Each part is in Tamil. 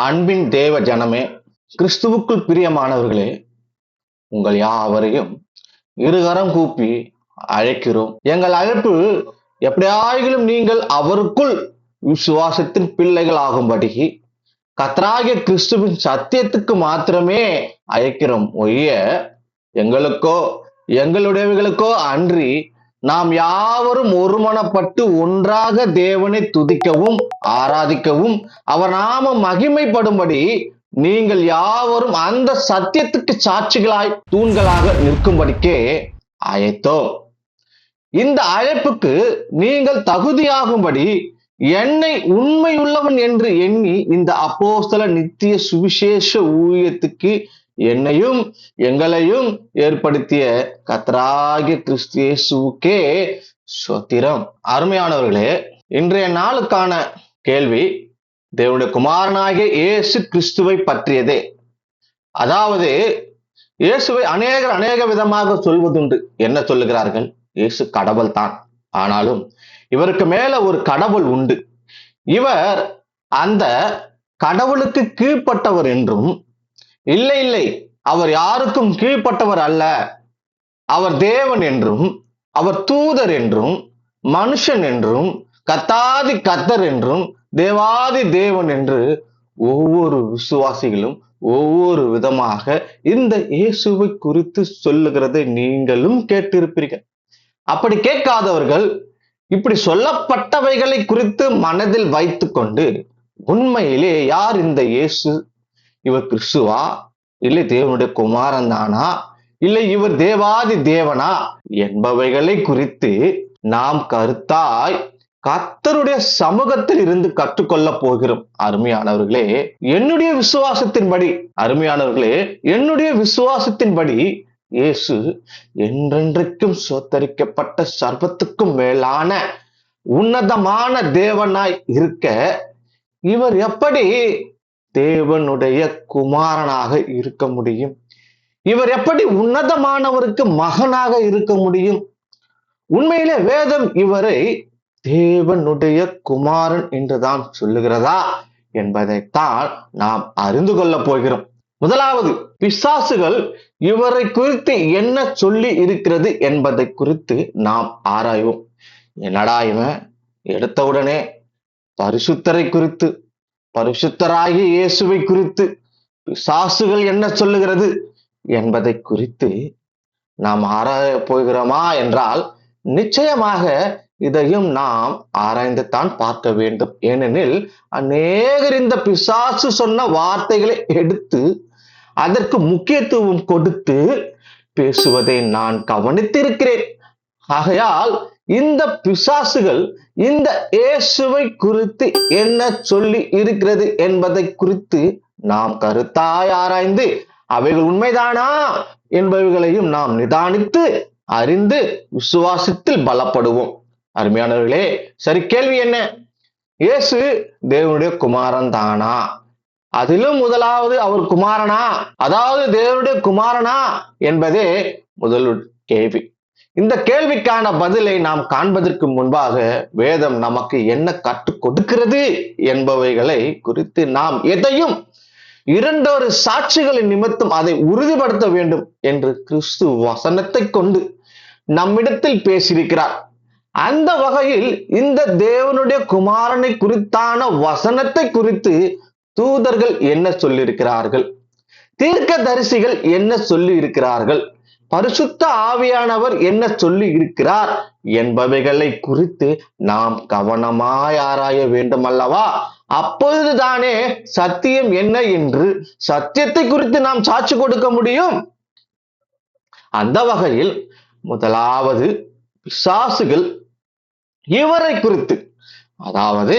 அன்பின் தேவ ஜனமே, கிறிஸ்துவுக்குள் பிரியமானவர்களே, உங்கள் யாவரையும் இருகரம் கூப்பி அழைக்கிறோம். எங்கள் அழைப்பு எப்படியாயிலும் நீங்கள் அவருக்குள் விசுவாசத்தின் பிள்ளைகள் ஆகும்படி கர்த்தராகிய கிறிஸ்துவின் சத்தியத்துக்கு மாத்திரமே அழைக்கிறோம் ஒழிய எங்களுக்கோ எங்களுடையவர்களுக்கோ அன்றி நாம் யாவரும் ஒருமனப்பட்டு ஒன்றாக தேவனை துதிக்கவும் ஆராதிக்கவும் அவர் நாம மகிமைப்படும்படி நீங்கள் யாவரும் அந்த சத்தியத்துக்கு சாட்சிகளாய் தூண்களாக நிற்கும்படிக்கே அழைத்தோம். இந்த அழைப்புக்கு நீங்கள் தகுதியாகும்படி என்னை உண்மையுள்ளவன் என்று எண்ணி இந்த அப்போஸ்தல நித்திய சுவிசேஷ ஊழியத்துக்கு என்னையும் எங்களையும் ஏற்படுத்திய கர்த்தராகிய கிறிஸ்து இயேசுவுக்கே ஸ்தோத்திரம். அருமையானவர்களே, இன்றைய நாளுக்கான கேள்வி தேவனுடைய குமாரனாகிய இயேசு கிறிஸ்துவை பற்றியதே. அதாவது இயேசுவை அநேகர் அநேக விதமாக சொல்வதுண்டு. என்ன சொல்லுகிறார்கள்? இயேசு கடவுள் தான். ஆனாலும் இவருக்கு மேல ஒரு கடவுள் உண்டு. இவர் அந்த கடவுளுக்கு கீழ்ப்பட்டவர் என்றும், இல்லை இல்லை அவர் யாருக்கும் கீழ்ப்பட்டவர் அல்ல, அவர் தேவன் என்றும், அவர் தூதர் என்றும், மனுஷன் என்றும், கர்த்தாதி கர்த்தர் என்றும், தேவாதி தேவன் என்று ஒவ்வொரு விசுவாசிகளும் ஒவ்வொரு விதமாக இந்த இயேசுவை குறித்து சொல்லுகிறதை நீங்களும் கேட்டிருப்பீர்கள். அப்படி கேட்காதவர்கள் இப்படி சொல்லப்பட்டவைகளை குறித்து மனதில் வைத்துக் கொண்டு உண்மையிலே யார் இந்த இயேசு? இவர் கிறிஸ்துவா? இல்லை தேவனுடைய குமாரன் தானா? இல்லை இவர் தேவாதி தேவனா என்பவைகளை குறித்து நாம் கருத்தாய் கர்த்தருடைய சமூகத்தில் இருந்து கற்றுக்கொள்ள போகிறோம். அருமையானவர்களே, என்னுடைய விசுவாசத்தின்படி இயேசு என்றென்றைக்கும் சோத்தரிக்கப்பட்ட சர்வத்துக்கும் மேலான உன்னதமான தேவனாய் இருக்க இவர் எப்படி தேவனுடைய குமாரனாக இருக்க முடியும்? இவர் எப்படி உன்னதமானவருக்கு மகனாக இருக்க முடியும்? உண்மையிலே வேதம் இவரை தேவனுடைய குமாரன் என்றுதான் சொல்லுகிறதா என்பதைத்தான் நாம் அறிந்து கொள்ள போகிறோம். முதலாவது, பிசாசுகள் இவரை குறித்து என்ன சொல்லி இருக்கிறது என்பதை குறித்து நாம் ஆராய்வோம். என்னடா இவன் எடுத்தவுடனே பரிசுத்தரை குறித்து, பரிசுத்தராகிய இயேசுவை குறித்து பிசாசுகள் என்ன சொல்லுகிறது என்பதை குறித்து நாம் ஆராய போகிறோமா என்றால் நிச்சயமாக இதையும் நாம் ஆராய்ந்துதான் பார்க்க வேண்டும். ஏனெனில் அநேகர் இந்த பிசாசு சொன்ன வார்த்தைகளை எடுத்து அதற்கு முக்கியத்துவம் கொடுத்து பேசுவதை நான் கவனித்திருக்கிறேன். ஆகையால் இந்த பிசாசுகள் இந்த இயேசுவை குறித்து என்ன சொல்லி இருக்கிறது என்பதை குறித்து நாம் கருத்தாய் ஆராய்ந்து அவைகள் உண்மைதானா என்பவைகளையும் நாம் நிதானித்து அறிந்து விசுவாசத்தில் பலப்படுவோம். அருமையானவர்களே, சரி, கேள்வி என்ன? இயேசு தேவனுடைய குமாரன் தானா? அதிலும் முதலாவது அவர் குமாரனா, அதாவது தேவனுடைய குமாரனா என்பதே முதல் கேள்வி. இந்த கேள்விக்கான பதிலை நாம் காண்பதற்கு முன்பாக வேதம் நமக்கு என்ன கற்றுக் கொடுக்கிறது என்பவைகளை குறித்து நாம் எதையும் இரண்டொரு சாட்சிகளின் நிமித்தம் அதை உறுதிப்படுத்த வேண்டும் என்று கிறிஸ்து வசனத்தை கொண்டு நம்மிடத்தில் பேசியிருக்கிறார். அந்த வகையில் இந்த தேவனுடைய குமாரனை குறித்தான வசனத்தை குறித்து தூதர்கள் என்ன சொல்லியிருக்கிறார்கள், தீர்க்கதரிசிகள் என்ன சொல்லி இருக்கிறார்கள், பரிசுத்த ஆவியானவர் என்ன சொல்லி இருக்கிறார் என்பவைகளை குறித்து நாம் கவனமாய் ஆராய வேண்டும் அல்லவா? அப்பொழுதுதானே சத்தியம் என்ன என்று சத்தியத்தை குறித்து நாம் சாட்சி கொடுக்க முடியும். அந்த வகையில் முதலாவது, பிசாசுகள் இவரை குறித்து, அதாவது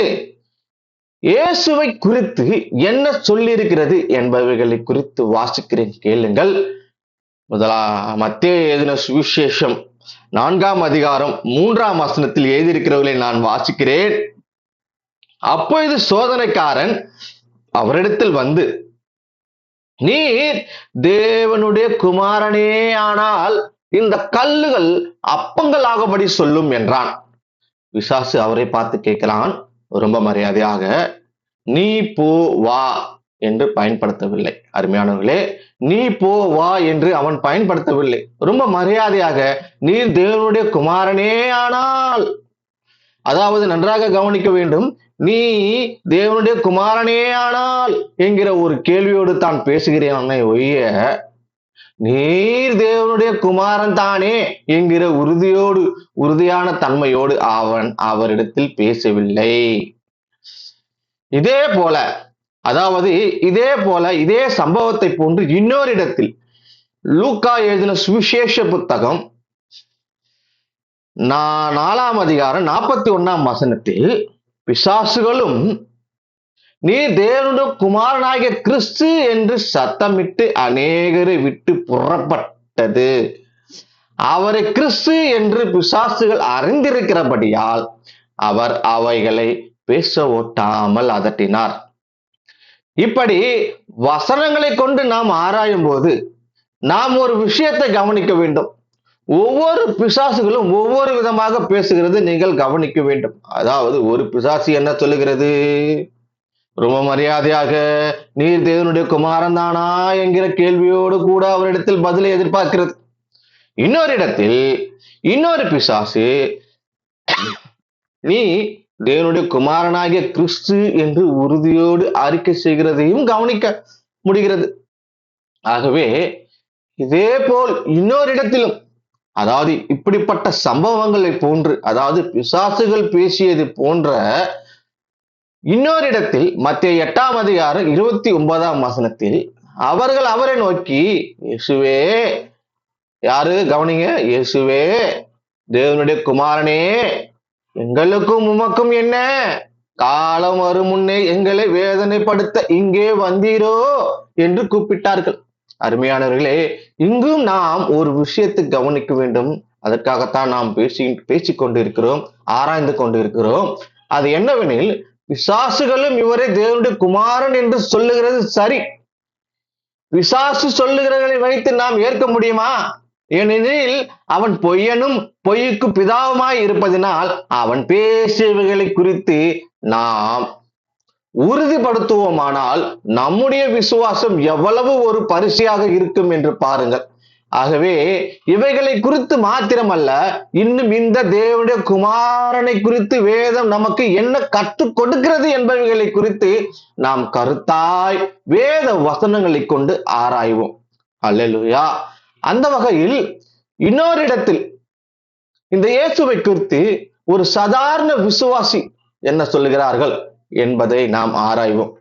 இயேசுவை குறித்து என்ன சொல்லியிருக்கிறது என்பவைகளை குறித்து வாசிக்கிறேன், கேளுங்கள். மத்தேயு எழுதின சுவிசேஷம் 4ஆம் அதிகாரம் 3ஆம் வசனத்தில் எழுதியிருக்கிறவர்களை நான் வாசிக்கிறேன். அப்பொழுது சோதனைக்காரன் அவரிடத்தில் வந்து, நீர் தேவனுடைய குமாரனே ஆனால் இந்த கல்லுகள் அப்பங்கள் ஆகும்படி சொல்லும் என்றான். பிசாசு அவரை பார்த்து கேட்கிறான் ரொம்ப மரியாதையாக, நீ போ வா என்று பயன்படுத்தவில்லை. அருமையானவர்களே, நீ போ வா என்று அவன் பயன்படுத்தவில்லை. ரொம்ப மரியாதையாக, நீர் தேவனுடைய குமாரனே ஆனால், அதாவது நன்றாக கவனிக்க வேண்டும், நீ தேவனுடைய குமாரனே ஆனால் என்கிற ஒரு கேள்வியோடு தான் பேசுகிறேன் ஒழிய, நீர் தேவனுடைய குமாரன் தானே என்கிற உறுதியான தன்மையோடு அவன் அவரிடத்தில் பேசவில்லை. இதே போல, அதாவது இதே சம்பவத்தை போன்று இன்னொரு இடத்தில் லூக்கா எழுதின சுவிசேஷ புத்தகம் 4ஆம் அதிகாரம் 41ஆம் வசனத்தில் பிசாசுகளும் நீர் தேவனுடைய குமாரனாகிய கிறிஸ்து என்று சத்தமிட்டு அநேகரை விட்டு புறப்பட்டது. அவரை கிறிஸ்து என்று பிசாசுகள் அறிந்திருக்கிறபடியால் அவர் அவைகளை பேச ஓட்டாமல் அதட்டினார். இப்படி வசனங்களை கொண்டு நாம் ஆராயும் போது நாம் ஒரு விஷயத்தை கவனிக்க வேண்டும். ஒவ்வொரு பிசாசுகளும் ஒவ்வொரு விதமாக பேசுகிறது நீங்கள் கவனிக்க வேண்டும். அதாவது ஒரு பிசாசு என்ன சொல்லுகிறது? ரொம்ப மரியாதையாக, நீர் தேவனுடைய குமாரன் தானா என்கிற கேள்வியோடு கூட அவரிடத்தில் பதிலை எதிர்பார்க்கிறது. இன்னொரு இடத்தில் இன்னொரு பிசாசு நீ தேவனுடைய குமாரனாகிய கிறிஸ்து என்று உறுதியோடு அறிக்கை செய்கிறதையும் கவனிக்க முடிகிறது. ஆகவே இதே போல் இன்னொரு இடத்திலும், அதாவது இப்படிப்பட்ட சம்பவங்களை போன்று, அதாவது பிசாசுகள் பேசியது போன்ற இன்னொரு இடத்தில் மத்தேயு 8ஆம் அதிகாரம் 29ஆம் வசனத்தில் அவர்கள் அவரை நோக்கி, இயேசுவே, யாரு கவனிங்க, இயேசுவே தேவனுடைய குமாரனே, எங்களுக்கும் உமக்கும் என்ன, காலம் வரும் முன்னே எங்களை வேதனைப்படுத்த இங்கே வந்தீரோ என்று கூப்பிட்டார்கள். அருமையானவர்களே, இங்கும் நாம் ஒரு விஷயத்தை கவனிக்க வேண்டும். அதற்காகத்தான் நாம் பேசிக் கொண்டிருக்கிறோம், ஆராய்ந்து கொண்டிருக்கிறோம். அது என்னவெனில், பிசாசுகளும் இவரை தேவனுடைய குமாரன் என்று சொல்லுகிறது சரி. பிசாசு சொல்லுகிறவர்களை வைத்து நாம் ஏற்க முடியுமா? ஏனெனில் அவன் பொய்யனும் பொய்யுக்கு பிதாவுமாய் இருப்பதனால் அவன் பேசியவைகளை குறித்து நாம் உறுதிப்படுத்துவோமானால் நம்முடைய விசுவாசம் எவ்வளவு ஒரு பரிசையாக இருக்கும் என்று பாருங்கள். ஆகவே இவைகளை குறித்து மாத்திரமல்ல, இன்னும் இந்த தேவனுடைய குமாரனை குறித்து வேதம் நமக்கு என்ன கற்றுக் கொடுக்கிறது என்பவைகளை குறித்து நாம் கருத்தாய் வேத வசனங்களை கொண்டு ஆராய்வோம். அல்லேலூயா. அந்த வகையில் இன்னொரு இடத்தில் இந்த இயேசுவை குறித்து ஒரு சாதாரண விசுவாசி என்ன சொல்லுகிறார்கள் என்பதை நாம் ஆராய்வோம்.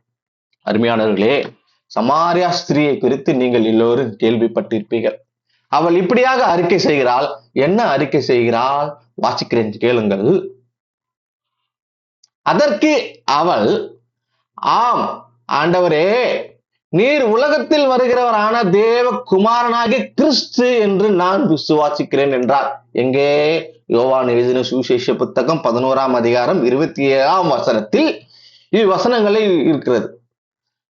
அருமையானவர்களே, சமாரியா ஸ்திரியை குறித்து நீங்கள் எல்லோரும் கேள்விப்பட்டிருப்பீர்கள். அவள் இப்படியாக அறிக்கை செய்கிறாள். என்ன அறிக்கை செய்கிறாள்? வாசிக்கிறேன், கேளுங்கள். அதற்கு அவள், ஆம் ஆண்டவரே, நீர் உலகத்தில் வருகிறவரான தேவ குமாரனாகிய கிறிஸ்து என்று நான் விசுவாசிக்கிறேன் என்றார். எங்கே? யோவான் எழுதின சுவிசேஷ புத்தகம் 11ஆம் அதிகாரம் 27ஆம் வசனத்தில் இவ்வசனங்களை இருக்கிறது.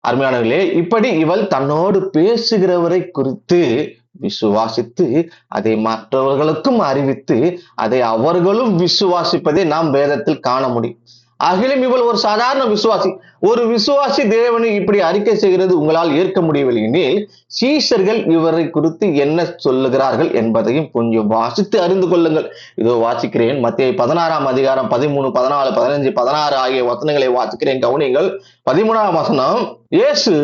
அருமையானவர்களே, இப்படி இவள் தன்னோடு பேசுகிறவரை குறித்து விசுவாசித்து அதை மற்றவர்களுக்கும் அறிவித்து அதை அவர்களும் விசுவாசிப்பதை நாம் வேதத்தில் காண முடியும். ஆகிலும் இவள் ஒரு சாதாரண விசுவாசி. ஒரு விசுவாசி தேவனை இப்படி அறிக்கை செய்கிறது உங்களால் ஏற்க முடியவில்லை எனில், சீஷர்கள் இவரை குறித்து என்ன சொல்லுகிறார்கள் என்பதையும் கொஞ்சம் வாசித்து அறிந்து கொள்ளுங்கள். இதோ வாசிக்கிறேன், மத்தேயு 16ஆம் அதிகாரம் 13, 14, 15, 16 ஆகிய வசனங்களை வாசிக்கிறேன், கவனிங்கள். 13ஆம் வசனம், இயேசு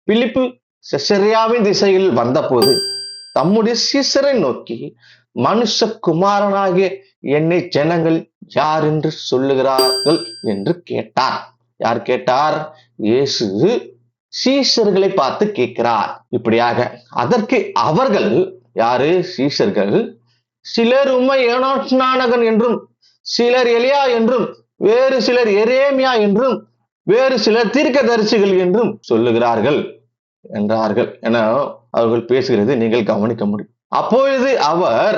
பிலிப்பு செசரியாவின் திசையில் வந்தபோது தம்முடைய சீஷரை நோக்கி, மனுஷகுமாரனாகிய என்னை ஜனங்கள் யார் என்று சொல்லுகிறார்கள் என்று கேட்டார். யார் கேட்டார்? இயேசு சீஷர்களை பார்த்து கேட்கிறார். இப்படியாக அதற்கு அவர்கள், யாரு? சீஷர்கள், சிலர் உம்மை யோனானகன் என்றும், சிலர் எலியா என்றும், வேறு சிலர் எரேமியா என்றும், வேறு சிலர் தீர்க்கதரிசிகள் என்றும் சொல்லுகிறார்கள் என்றார்கள் என அவர்கள் பேசுகிறது நீங்கள் கவனிக்க முடியும். அப்பொழுது அவர்,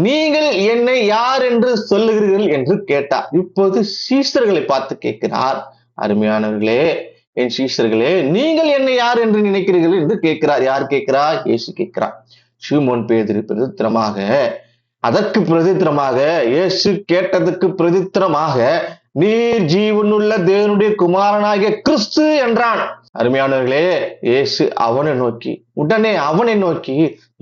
நீங்கள் என்னை யார் என்று சொல்லுகிறீர்கள் என்று கேட்டார். இப்போது சீஷர்களை பார்த்து கேட்கிறார். அருமையானவர்களே, என் சீஷர்களே, நீங்கள் என்னை யார் என்று நினைக்கிறீர்கள் என்று கேட்கிறார். யார் கேட்கிறார்? இயேசு கேட்கிறார். சீமோன் பேதுரு பிரதித்திரமாக, அதற்கு பிரதித்திரமாக, இயேசு கேட்டதுக்கு பிரதித்திரமாக, நீர் ஜீவனுள்ள தேவனுடைய குமாரனாகிய கிறிஸ்து என்றான். அருமையானவர்களே, இயேசு உடனே அவனை நோக்கி,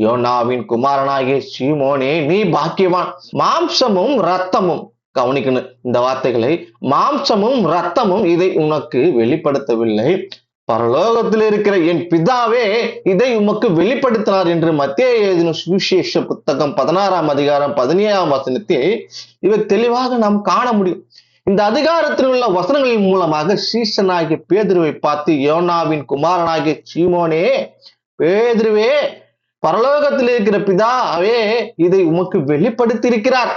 யோனாவின் குமாரனாகிய சீமோனே, நீ பாக்கியவான். மாம்சமும் ரத்தமும், கவனிக்கணும் இந்த வார்த்தைகளை, மாம்சமும் ரத்தமும் இதை உனக்கு வெளிப்படுத்தவில்லை, பரலோகத்தில் இருக்கிற என் பிதாவே இதை உமக்கு வெளிப்படுத்தினார் என்று மத்தேயு எழுதின சுவிசேஷ புத்தகம் 16ஆம் அதிகாரம் 17ஆம் வசனத்தில் இவை தெளிவாக நாம் காண முடியும். இந்த அதிகாரத்தில் உள்ள வசனங்களின் மூலமாக சீசனாகிய பேதுருவை பார்த்து, யோனாவின் குமாரனாகிய சீமோனே, பேதுருவே, பரலோகத்தில் இருக்கிற பிதாவே இதை உமக்கு வெளிப்படுத்தி இருக்கிறார்.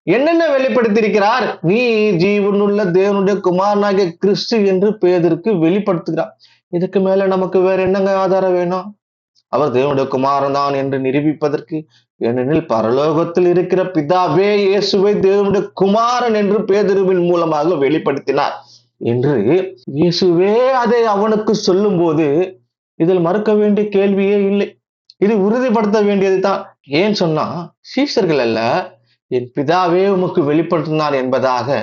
என்னென்ன வெளிப்படுத்தி இருக்கிறார்? நீ ஜீவனுள்ள தேவனுடைய குமாரனாகிய கிறிஸ்து என்று பேதுருக்கு வெளிப்படுத்துகிறார். இதுக்கு மேல நமக்கு வேற என்னங்க ஆதாரம் வேணும்? அவர் தேவனுடைய குமாரன் தான் என்று நிரூபிப்பதற்கு. ஏனெனில் பரலோகத்தில் இருக்கிற பிதாவே இயேசுவை தேவனுடைய குமாரன் என்று பேதுருவின் மூலமாக வெளிப்படுத்தினார் என்று இயேசுவே அதை அவனுக்கு சொல்லும் போது இதில் மறுக்க வேண்டிய கேள்வியே இல்லை. இது உறுதிப்படுத்த வேண்டியது தான். ஏன் சொன்னா, சீஷர்கள் அல்ல, என் பிதாவே உமக்கு வெளிப்படுத்தினார் என்பதாக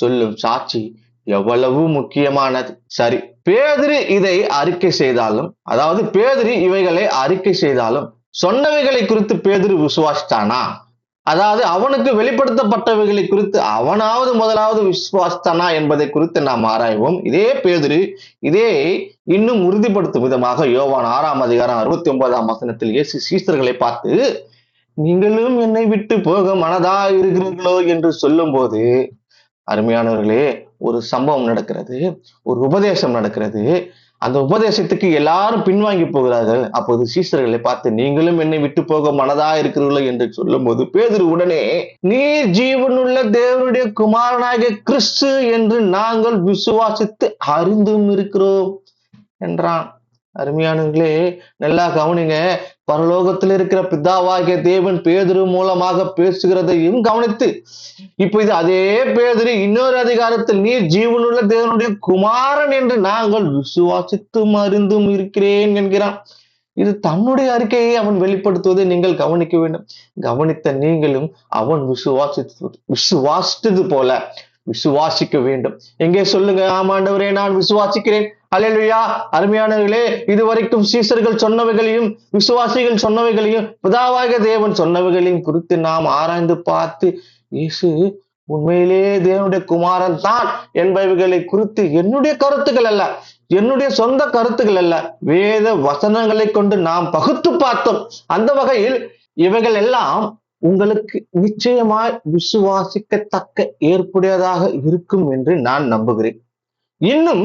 சொல்லும் சாட்சி எவ்வளவு முக்கியமானது. சரி, பேதுரு இதை அறிக்கை செய்தாலும், அதாவது பேதுரு இவைகளை அறிக்கை செய்தாலும், சொன்னவைகளை குறித்து பேதுரு விசுவாசித்தானா? அதாவது அவனுக்கு வெளிப்படுத்தப்பட்டவைகளை குறித்து அவனாவது முதலாவது விசுவாசித்தானா என்பதை குறித்து நாம் ஆராய்வோம். இதே பேதுரு இதை இன்னும் உறுதிப்படுத்தும் விதமாக யோவான் 6ஆம் அதிகாரம் 69ஆம் வசனத்தில் இயேசு சீஷர்களை பார்த்து, நீங்களும் என்னை விட்டு போக மனதா இருக்கிறீர்களோ என்று சொல்லும் போது, அருமையானவர்களே, ஒரு சம்பவம் நடக்கிறது, ஒரு உபதேசம் நடக்கிறது. அந்த உபதேசத்துக்கு எல்லாரும் பின்வாங்கி போகிறார்கள். அப்போது சீஷர்களை பார்த்து, நீங்களும் என்னை விட்டு போக மனதா இருக்கிறீர்களோ என்று சொல்லும் போது பேதுரு உடனே, நீர் ஜீவனுள்ள தேவனுடைய குமாரனாகிய கிறிஸ்து என்று நாங்கள் விசுவாசித்து அறிந்தும் இருக்கிறோம் என்றான். அருமையானவர்களே, நல்லா கவனிங்க. பரலோகத்தில் இருக்கிற பிதாவாகிய தேவன் பேதுரு மூலமாக பேசுகிறதையும் கவனித்து, இப்ப இது அதே பேதுரு இன்னொரு அதிகாரத்தில், நீர் ஜீவனுள்ள தேவனுடைய குமாரன் என்று நாங்கள் விசுவாசித்தும் அறிந்தும் இருக்கிறேன் என்கிறான். இது தன்னுடைய அறிக்கையை அவன் வெளிப்படுத்துவதை நீங்கள் கவனிக்க வேண்டும். கவனித்த நீங்களும் அவன் விசுவாசித்தது போல விசுவாசிக்க வேண்டும். எங்கே சொல்லுங்க, ஆமாண்டவரே நான் விசுவாசிக்கிறேன். அல்லேலூயா. அருமையானவர்களே, இதுவரைக்கும் சீஷர்கள் சொன்னவைகளையும் விசுவாசிகள் சொன்னவைகளையும் பிதாவாகிய தேவன் சொன்னவைகளையும் குறித்து நாம் ஆராய்ந்து பார்த்து, இயேசு உண்மையிலே தேவனுடைய குமாரன் தான் என்பவைகளை குறித்து என்னுடைய கருத்துக்கள் அல்ல, என்னுடைய சொந்த கருத்துக்கள் அல்ல, வேத வசனங்களை கொண்டு நாம் பகுத்து பார்த்தோம். அந்த வகையில் இவைகள் எல்லாம் உங்களுக்கு நிச்சயமாய் விசுவாசிக்கத்தக்க ஏற்புடையதாக இருக்கும் என்று நான் நம்புகிறேன். இன்னும்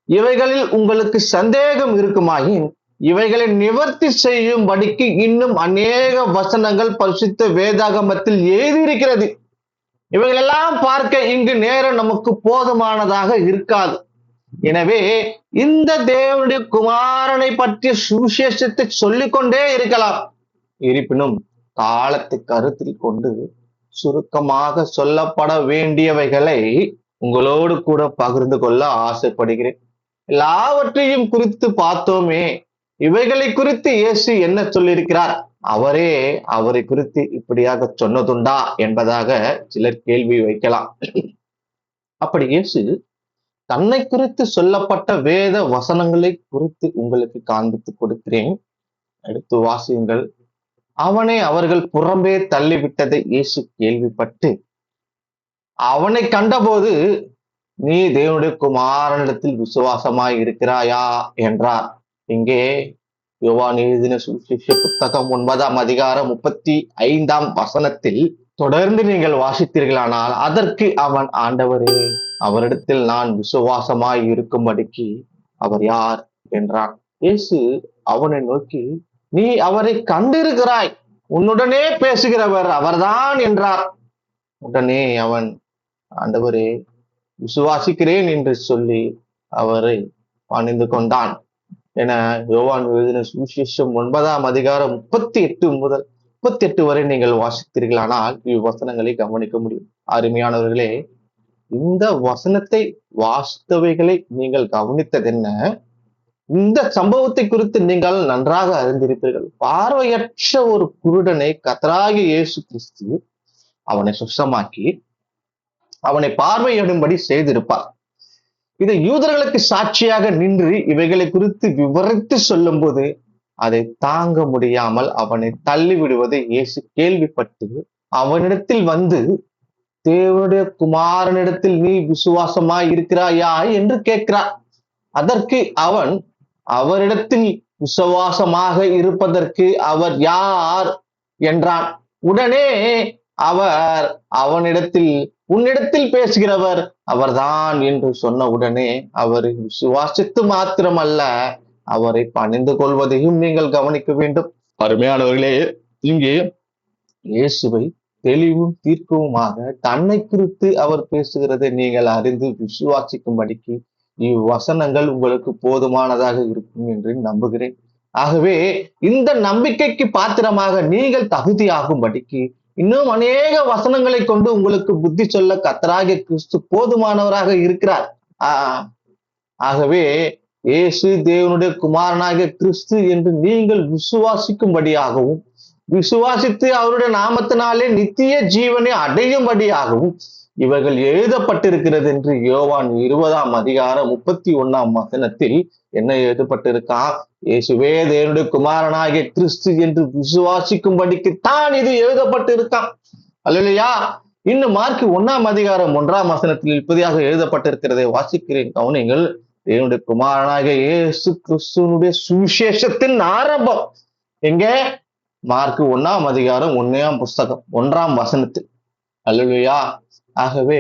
இவைகளில் உங்களுக்கு சந்தேகம் இருக்குமாயின் இவைகளை நிவர்த்தி செய்யும்படிக்கு இன்னும் அநேக வசனங்கள் பரிசுத்த வேதாகமத்தில் எழுதியிருக்கிறது. இவைகளெல்லாம் பார்க்க இங்கு நேரம் நமக்கு போதுமானதாக இருக்காது. எனவே இந்த தேவனுடைய குமாரனை பற்றிய சுவிசேஷத்தை சொல்லிக்கொண்டே இருக்கலாம். இருப்பினும் காலத்தை கருத்தில் கொண்டு சுருக்கமாக சொல்லப்பட வேண்டியவைகளை உங்களோடு கூட பகிர்ந்து கொள்ள ஆசைப்படுகிறேன். எல்லாவற்றையும் குறித்து பார்த்தோமே, இவைகளை குறித்து இயேசு என்ன சொல்லியிருக்கிறார்? அவரை குறித்து இப்படியாக சொன்னதுண்டா என்பதாக சிலர் கேள்வி வைக்கலாம். அப்படி இயேசு தன்னை குறித்து சொல்லப்பட்ட வேத வசனங்களை குறித்து உங்களுக்கு காண்பித்து கொடுக்கிறேன், எடுத்து வாசியுங்கள். அவனை அவர்கள் புறம்பே தள்ளிவிட்டதை இயேசு கேள்விப்பட்டு அவனை கண்டபோது, நீ தேவனுடைய குமாரனிடத்தில் விசுவாசமாய் இருக்கிறாயா என்றார். இங்கே யோவான் எழுதின சுவிசேஷ புத்தகம் 9ஆம் அதிகாரம் 35ஆம் வசனத்தில் தொடர்ந்து நீங்கள் வாசித்தீர்களானால், அதற்கு அவன், ஆண்டவரே, அவரிடத்தில் நான் விசுவாசமாய் இருக்கும்படிக்கு அவர் யார் என்றான். இயேசு அவனை நோக்கி, நீ அவரை கண்டிருக்கிறாய், உன்னுடனே பேசுகிறவர் அவர்தான் என்றார். உடனே அவன், ஆண்டவரே, விசுவாசிக்கிறேன் என்று சொல்லி அவரை பணிந்து கொண்டான் என யோவான் எழுதின சுவிசேஷம் 9ஆம் அதிகாரம் 38 முதல் 38 வரை நீங்கள் வாசித்தீர்களானால் இவ்வசனங்களை கவனிக்க முடியும். அருமையானவர்களே, இந்த வசனத்தை வாசித்தவைகளை நீங்கள் கவனித்ததென்ன? இந்த சம்பவத்தை குறித்து நீங்கள் நன்றாக அறிந்திருப்பீர்கள். பார்வையற்ற ஒரு குருடனை கர்த்தராகிய இயேசு கிறிஸ்து அவனை சுத்தமாக்கி அவனை பார்வையிடும்படி செய்திருப்பார். இதை யூதர்களுக்கு சாட்சியாக நின்று இவைகளை குறித்து விவரித்து சொல்லும் போது அதை தாங்க முடியாமல் அவனை தள்ளி விடுவதை இயேசு கேள்விப்பட்டு அவனிடத்தில் வந்து, தேவனுடைய குமாரனிடத்தில் நீ விசுவாசமாய் இருக்கிறாயா என்று கேட்கிறார். அதற்கு அவன் அவரிடத்தில் விசுவாசமாக இருப்பதற்கு அவர் யார் என்றான். உடனே அவர் அவனிடத்தில், உன்னிடத்தில் பேசுகிறவர் அவர்தான் என்று சொன்ன உடனே அவரை விசுவாசித்து மாத்திரமல்ல, அவரை பணிந்து கொள்வதையும் நீங்கள் கவனிக்க வேண்டும். அருமையானவர்களே, இங்கே இயேசுவை தெளிவும் தீர்க்கவுமாக தன்னை குறித்து அவர் பேசுகிறதை நீங்கள் அறிந்து விசுவாசிக்கும்படிக்கு இவ்வசனங்கள் உங்களுக்கு போதுமானதாக இருக்கும் என்று நம்புகிறேன். ஆகவே இந்த நம்பிக்கைக்கு பாத்திரமாக நீங்கள் தகுதியாகும்படிக்கு இன்னும் அநேக வசனங்களை கொண்டு உங்களுக்கு புத்தி சொல்ல கர்த்தராகிய கிறிஸ்து போதுமானவராக இருக்கிறார். ஆகவே இயேசு தேவனுடைய குமாரனாகிய கிறிஸ்து என்று நீங்கள் விசுவாசிக்கும்படியாகவும், விசுவாசித்து அவருடைய நாமத்தினாலே நித்திய ஜீவனை அடையும்படியாகவும் இவர்கள் எழுதப்பட்டிருக்கிறது என்று யோவான் 20 அதிகாரம் 31 என்ன எழுதப்பட்டிருக்கான்? இயேசுவே தேவனுடைய குமாரனாகிய கிறிஸ்து என்று விசுவாசிக்கும்படிக்கு தான் இது எழுதப்பட்டிருக்கான். அல்லேலூயா. இன்னும் மார்க் 1 அதிகாரம் 1 இப்படியாக எழுதப்பட்டிருக்கிறதை வாசிக்கிறேன், கவனிங்கள். தேவனுடைய குமாரனாகிய இயேசு கிறிஸ்துவனுடைய சுவிசேஷத்தின் ஆரம்பம் எங்கே? மார்க் 1 அதிகாரம் 1 அல்லேலூயா. ஆகவே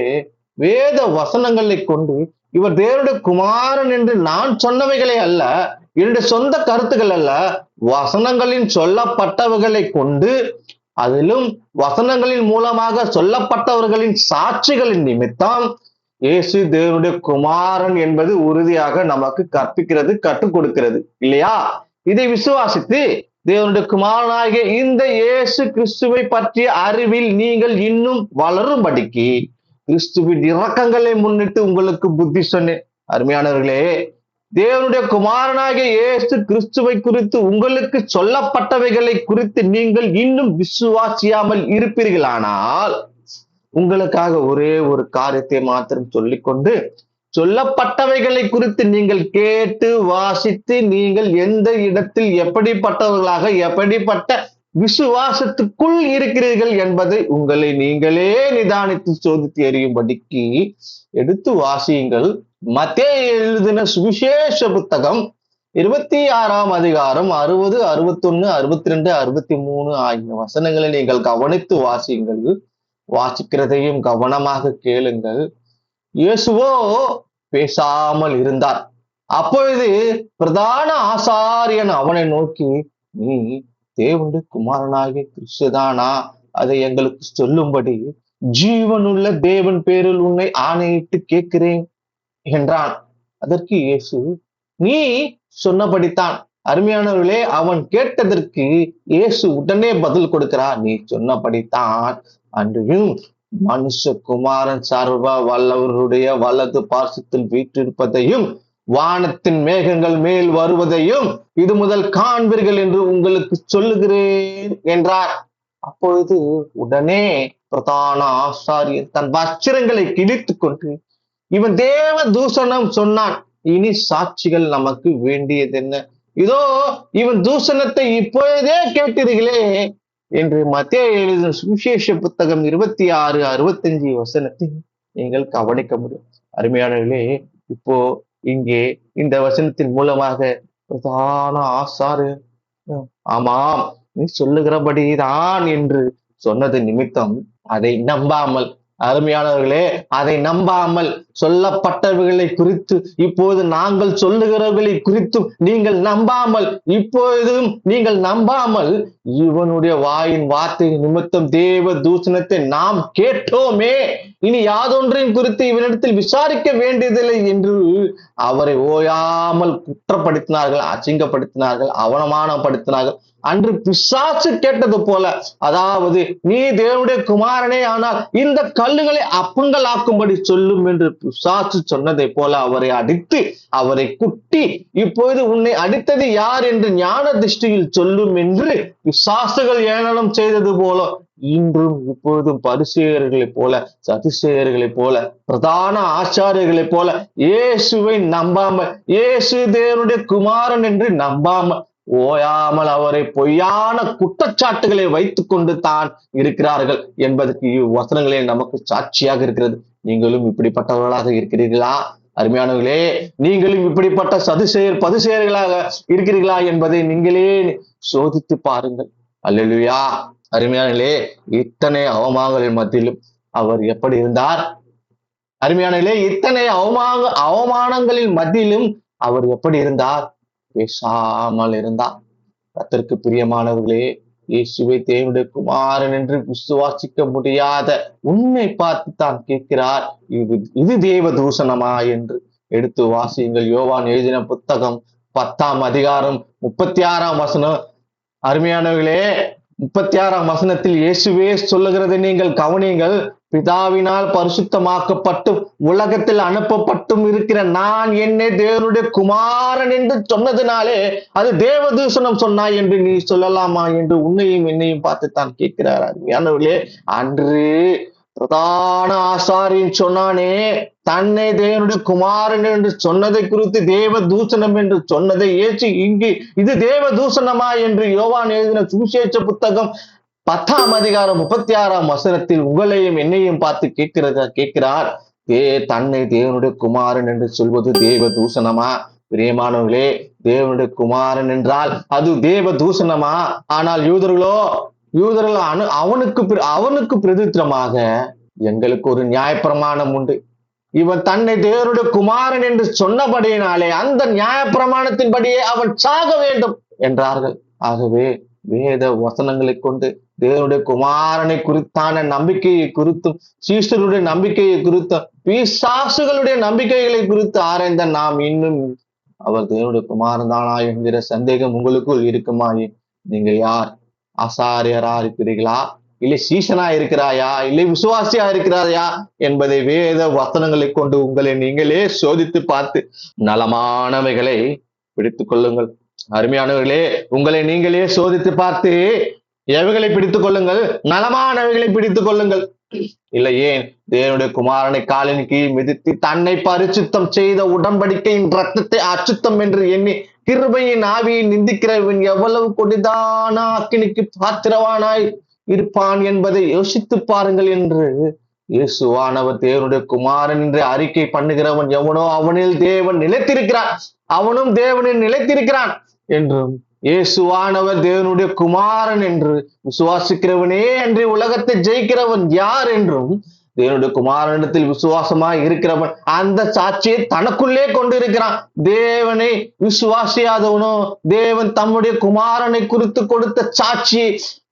வேத வசனங்களை கொண்டு இவர் தேவனுடைய குமாரன் என்று நான் சொன்னவைகளை அல்ல, என்னுடைய சொந்த கருத்துக்கள் அல்ல, வசனங்களின் சொல்லப்பட்டவைகளை கொண்டு, அதிலும் வசனங்களின் மூலமாக சொல்லப்பட்டவர்களின் சாட்சிகளின் நிமித்தம் இயேசு தேவனுடைய குமாரன் என்பது உறுதியாக நமக்கு கற்பிக்கிறது, கற்றுக் கொடுக்கிறது இல்லையா? இதை விசுவாசித்து தேவனுடைய குமாரனாகிய இந்த இயேசு கிறிஸ்துவை பற்றிய அறிவில் நீங்கள் இன்னும் வளரும்படிக்கு கிறிஸ்துவின் இரக்கங்களை முன்னிட்டு உங்களுக்கு புத்தி சொன்னேன். அருமையானவர்களே, தேவனுடைய குமாரனாகிய இயேசு கிறிஸ்துவை குறித்து உங்களுக்கு சொல்லப்பட்டவைகளை குறித்து நீங்கள் இன்னும் விசுவாசியாமல் இருப்பீர்களானால், உங்களுக்காக ஒரே ஒரு காரியத்தை மாத்திரம் சொல்லிக்கொண்டு, சொல்லப்பட்டவைகளை குறித்து நீங்கள் கேட்டு வாசித்து நீங்கள் எந்த இடத்தில் எப்படிப்பட்டவர்களாக எப்படிப்பட்ட விசுவாசத்துக்குள் இருக்கிறீர்கள் என்பதை உங்களை நீங்களே நிதானித்து சோதித்து எறியும்படிக்கு எடுத்து வாசியுங்கள். மத்தேயு எழுதின சுவிசேஷ புத்தகம் 26 அதிகாரம் 60, 61, 62, 63 ஆகிய வசனங்களை நீங்கள் கவனித்து வாசியுங்கள். வாசிக்கிறதையும் கவனமாக கேளுங்கள். இயேசுவோ பேசாமல் இருந்தார். அப்பொழுது பிரதான ஆசாரியன் அவனை நோக்கி, நீ தேவனுடைய குமாரனாகிய கிறிஸ்துதானா? அதை எங்களுக்கு சொல்லும்படி ஜீவனுள்ள தேவன் பேரில் உன்னை ஆணையிட்டு கேட்கிறேன் என்றான். அதற்கு இயேசு, நீ சொன்னபடித்தான். அருமையானவர்களே, அவன் கேட்டதற்கு இயேசு உடனே பதில் கொடுக்கிறார். நீ சொன்னபடித்தான், அன்றையும் மனுஷகுமாரன் சர்வ வல்லவருடைய வலது பார்சத்தில் வீற்றிருப்பதையும் வானத்தின் மேகங்கள் மேல் வருவதையும் இது முதல் காண்பீர்கள் என்று உங்களுக்கு சொல்லுகிறேன் என்றார். அப்பொழுது உடனே பிரதான ஆசாரியர் தன் வஸ்திரங்களை கிழித்துக் கொண்டு, இவன் தேவ தூஷணம் சொன்னான், இனி சாட்சிகள் நமக்கு வேண்டியது என்ன? இதோ இவன் தூஷணத்தை இப்பொழுதே கேட்டீர்களே என்று மத்தேயு எழுதின சுவிசேஷ புத்தகம் 26, 65 நீங்கள் கவனிக்க முடியும். அருமையானவர்களே, இப்போ இங்கே இந்த வசனத்தின் மூலமாக பிரதான ஆசாரியர், ஆமாம் நீ சொல்லுகிறபடிதான் என்று சொன்னது நிமித்தம் அதை நம்பாமல், அருமையானவர்களே, அதை நம்பாமல் சொல்லப்பட்டவர்களை குறித்து இப்போது நாங்கள் சொல்லுகிறவர்களை குறித்தும் நீங்கள் நம்பாமல், இப்பொழுதும் நீங்கள் நம்பாமல், இவனுடைய வாயின் வார்த்தை நிமித்தம் தேவ தூஷணத்தை நாம் கேட்டோமே, இனி யாதொன்றின் குறித்து இவனிடத்தில் விசாரிக்க வேண்டியதில்லை என்று அவரை ஓயாமல் குற்றப்படுத்தினார்கள், அசிங்கப்படுத்தினார்கள், அவமானப்படுத்தினார்கள். அன்று பிசாசு கேட்டது போல, அதாவது நீ தேவனுடைய குமாரனே ஆனால் இந்த கல்லுகளை அப்பங்கள் ஆக்கும்படி சொல்லும் என்று பிசாசு சொன்னதை போல அவரை அடித்து அவரை குட்டி, இப்பொழுது உன்னை அடித்தது யார் என்று ஞான திருஷ்டியில் சொல்லும் என்று பிசாசுகள் ஏளனம் செய்தது போல இன்றும் இப்பொழுதும் பரிசேயர்களைப் போல, சதுசேயர்களைப் போல, பிரதான ஆச்சாரியர்களைப் போல இயேசுவை நம்பாமல், இயேசு தேவனுடைய குமாரன் என்று நம்பாமல் ஓயாமல் அவரை பொய்யான குற்றச்சாட்டுகளை வைத்துக் கொண்டு தான் இருக்கிறார்கள் என்பதற்கு இவ்வசனங்களே நமக்கு சாட்சியாக இருக்கிறது. நீங்களும் இப்படிப்பட்டவர்களாக இருக்கிறீர்களா? அருமையானவர்களே, நீங்களும் இப்படிப்பட்ட சதுசேயர் பதுசேயர்களாக இருக்கிறீர்களா என்பதை நீங்களே சோதித்து பாருங்கள். அல்லேலூயா. அருமையானே, இத்தனை அவமானங்களின் மத்தியிலும் அவர் எப்படி இருந்தார்? அருமையானே, இத்தனை அவமானங்களின் மத்தியிலும் அவர் எப்படி இருந்தார்? பேசாமல் இருந்தார். கர்த்தருக்கு பிரியமானவர்களே, இயேசுவை தேவனுடைய குமாரன் என்று விசுவாசிக்க முடியாத உன்னை பார்த்து தான் கேட்கிறார், இது தேவ தூஷணமா என்று. எடுத்து வாசியுங்கள். யோவான் எழுதின புத்தகம் 10ஆம் அதிகாரம் 36ஆம் வசனம். அருமையானவர்களே, 36ஆம் வசனத்தில் இயேசுவே சொல்லுகிறதை நீங்கள் கவனியுங்கள். பிதாவினால் பரிசுத்தமாக்கப்பட்டும் உலகத்தில் அனுப்பப்பட்டும் இருக்கிற நான் என்னை தேவனுடைய குமாரன் என்று சொன்னதினாலே அது தேவ தூஷணம் சொன்னாய் என்று நீ சொல்லலாமா என்று உன்னையும் என்னையும் பார்த்து தான் கேட்கிறார். அருமையானவர்களே, அன்று பிரதான ஆசாரியன் சொன்னானே, தன்னை தேவனுடைய குமாரன் என்று சொன்னதை குறித்து தேவ தூஷணம் என்று சொன்னதை ஏற்று இங்கு இது தேவ தூஷணமா என்று யோவான் எழுதின சுவிசேஷ புத்தகம் 10ஆம் அதிகாரம் 36ஆம் வசனத்தில் உங்களையும் என்னையும் பார்த்து கேட்கிறார், தன்னை தேவனுடைய குமாரன் என்று சொல்வது தேவ தூஷணமா? பிரியமானவர்களே, தேவனுடைய குமாரன் என்றால் அது தேவ தூஷணமா? ஆனால் யூதர்களோ அவனுக்கு பிரதித்திரமாக எங்களுக்கு ஒரு நியாயப்பிரமாணம் உண்டு. இவன் தன்னை தேவனுடைய குமாரன் என்று சொன்னபடியினாலே அந்த நியாயப்பிரமாணத்தின்படியே அவன் சாக வேண்டும் என்றார்கள். ஆகவே வேத வசனங்களை கொண்டு தேவனுடைய குமாரனை குறித்தான நம்பிக்கையை குறித்தும் சீஷருடைய நம்பிக்கையை குறித்தும் பிசாசுகளுடைய நம்பிக்கைகளை குறித்து ஆராய்ந்த நாம் இன்னும் அவர் தேவனுடைய குமாரன் தானா என்கிற சந்தேகம் உங்களுக்குள் இருக்குமா? நீங்கள் யார்? ஆசாரியரா இருக்கிறீர்களா? இல்லை சீசனா இருக்கிறாயா? இல்லை விசுவாசியா இருக்கிறாயா என்பதை வேத வசனங்களை கொண்டு உங்களை நீங்களே சோதித்து பார்த்து நலமானவைகளை பிடித்துக் கொள்ளுங்கள். அருமையானவர்களே, உங்களை நீங்களே சோதித்து பார்த்து எவைகளை பிடித்துக் கொள்ளுங்கள்? நலமானவைகளை பிடித்துக் கொள்ளுங்கள். இல்லை, ஏன் தேவனுடைய குமாரனை காலின் கீழ் மிதித்து தன்னை பரிசுத்தம் செய்த உடன்படிக்கையின் ரத்தத்தை அசுத்தம் என்று எண்ணி கிருபையின் ஆவியை நிந்திக்கிறவன் எவ்வளவு கொடிதான அக்கினிக்கு பாத்திரவானாய் இருப்பான் என்பதை யோசித்து பாருங்கள் என்று இயேசுவானவர் தேவனுடைய குமாரன் என்று அறிக்கை பண்ணுகிறவன் எவனோ அவனில் தேவன் நிலைத்திருக்கிறான், அவனும் தேவனில் நிலைத்திருக்கிறான் என்றும் இயேசுவானவர் தேவனுடைய குமாரன் என்று விசுவாசிக்கிறவனே அன்றி உலகத்தை ஜெயிக்கிறவன் யார் என்றும் தேவனுடைய குமாரனிடத்தில் விசுவாசமாய் இருக்கிறவன் அந்த சாட்சியை தனக்குள்ளே கொண்டிருக்கிறான். தேவனை விசுவாசியாதவனோ தேவன் தம்முடைய குமாரனை குறித்து கொடுத்த சாட்சியை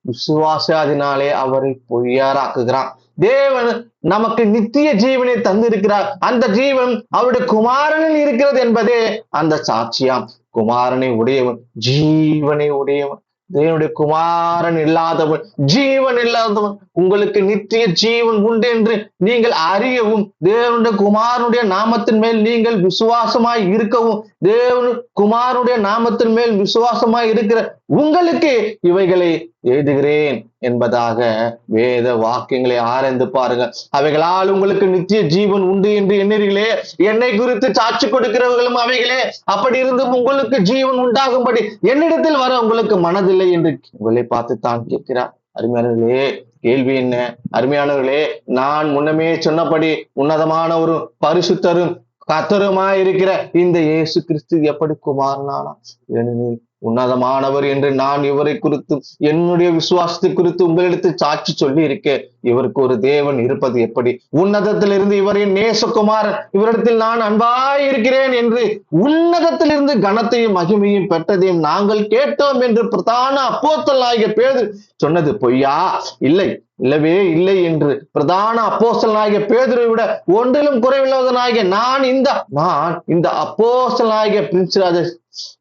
விசுவாசாதினாலே அவரை பொய்யாராக்குகிறான். தேவன் நமக்கு நித்திய ஜீவனை தந்திருக்கிறார். அந்த ஜீவன் அவருடைய குமாரனில் இருக்கிறது என்பதே அந்த சாட்சியாம். குமாரனை உடையவன் ஜீவனை உடையவன். தேவனுடைய குமாரன் இல்லாதவன் ஜீவன் இல்லாதவன். உங்களுக்கு நித்திய ஜீவன் உண்டு என்று நீங்கள் அறியவும் தேவனுடைய குமாரனுடைய நாமத்தின் மேல் நீங்கள் விசுவாசமாய் இருக்கவும் தேவனு குமாரனுடைய நாமத்தின் மேல் விசுவாசமாய் இருக்கிற உங்களுக்கு இவைகளை எழுதுகிறேன் என்பதாக வேத வாக்கியங்களை ஆராய்ந்து பாருங்கள். அவைகளால் உங்களுக்கு நித்திய ஜீவன் உண்டு என்று எண்ணீர்களே, என்னை குறித்து சாட்சி கொடுக்கிறவர்களும் அவைகளே. அப்படி இருந்தும் உங்களுக்கு ஜீவன் உண்டாகும்படி என்னிடத்தில் வர உங்களுக்கு மனதில்லை என்று உங்களை பார்த்து தான் கேட்கிறார். அருமையானவர்களே, கேள்வி என்ன? அருமையானவர்களே, நான் முன்னமே சொன்னபடி உன்னதமான ஒரு பரிசுத்தரும் கர்த்தருமாயிருக்கிற இந்த இயேசு கிறிஸ்து எப்படி குமாரனானா? ஏனெனில் உன்னதமானவர் என்று நான் இவரை குறித்து என்னுடைய விசுவாசத்தை குறித்து உங்களிடத்தில் சாட்சி சொல்லி இருக்கேன். இவருக்கு ஒரு தேவன் இருப்பது எப்படி? உன்னதத்திலிருந்து இவரின் நேசகுமாரன் இவரிடத்தில் நான் அன்பாய் இருக்கிறேன் என்று உன்னதத்திலிருந்து கனத்தையும் மகிமையும் பெற்றதையும் நாங்கள் கேட்டோம் என்று பிரதான அப்போஸ்தலனாகிய பேதுரு சொன்னது பொய்யா? இல்லை, இல்லவே இல்லை என்று பிரதான அப்போஸ்தலனாகிய பேதுருவை விட ஒன்றிலும் குறைவில்லாதவனாகிய நான் இந்த அப்போஸ்தலனாகிய பிரின்ஸ் ராஜேஷ்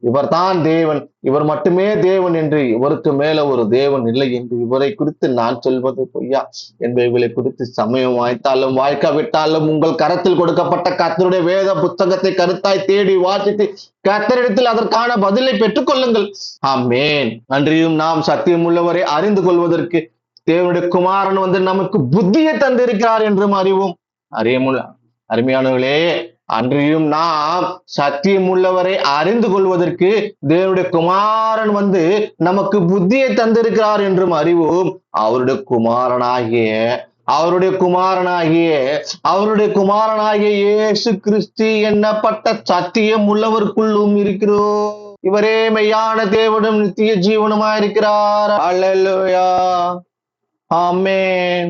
இவர் தான் தேவன், இவர் மட்டுமே தேவன் என்று, இவருக்கு மேல ஒரு தேவன் இல்லை என்று இவரை குறித்து நான் சொல்வது பொய்யா என்பவைகளை குறித்து சமயம் வாய்த்தாலும் வாய்க்காவிட்டாலும் உங்கள் கரத்தில் கொடுக்கப்பட்ட கர்த்தருடைய வேத புத்தகத்தை கருத்தாய் தேடி வாசித்து கர்த்தரிடத்தில் அதற்கான பதிலை பெற்றுக் கொள்ளுங்கள். ஆமென். அன்றியும் நாம் சத்தியம் உள்ளவரை அறிந்து கொள்வதற்கு தேவனுடைய குமாரன் நமக்கு புத்தியை தந்திருக்கிறார் என்றும் அறிவோம். அருமையானவர்களே, அன்றியும் நாம் சத்தியம் உள்ளவரை அறிந்து கொள்வதற்கு தேவனுடைய குமாரன் நமக்கு புத்தியை தந்திருக்கிறார் என்றும் அறிவோம். அவருடைய குமாரனாகிய இயேசு கிறிஸ்து எண்ணப்பட்ட சத்தியம் உள்ளவருக்குள்ளும் இருக்கிறோம். இவரே மெய்யான தேவனும் நித்திய ஜீவனுமாயிருக்கிறார். அல்லேலூயா. ஆமென்.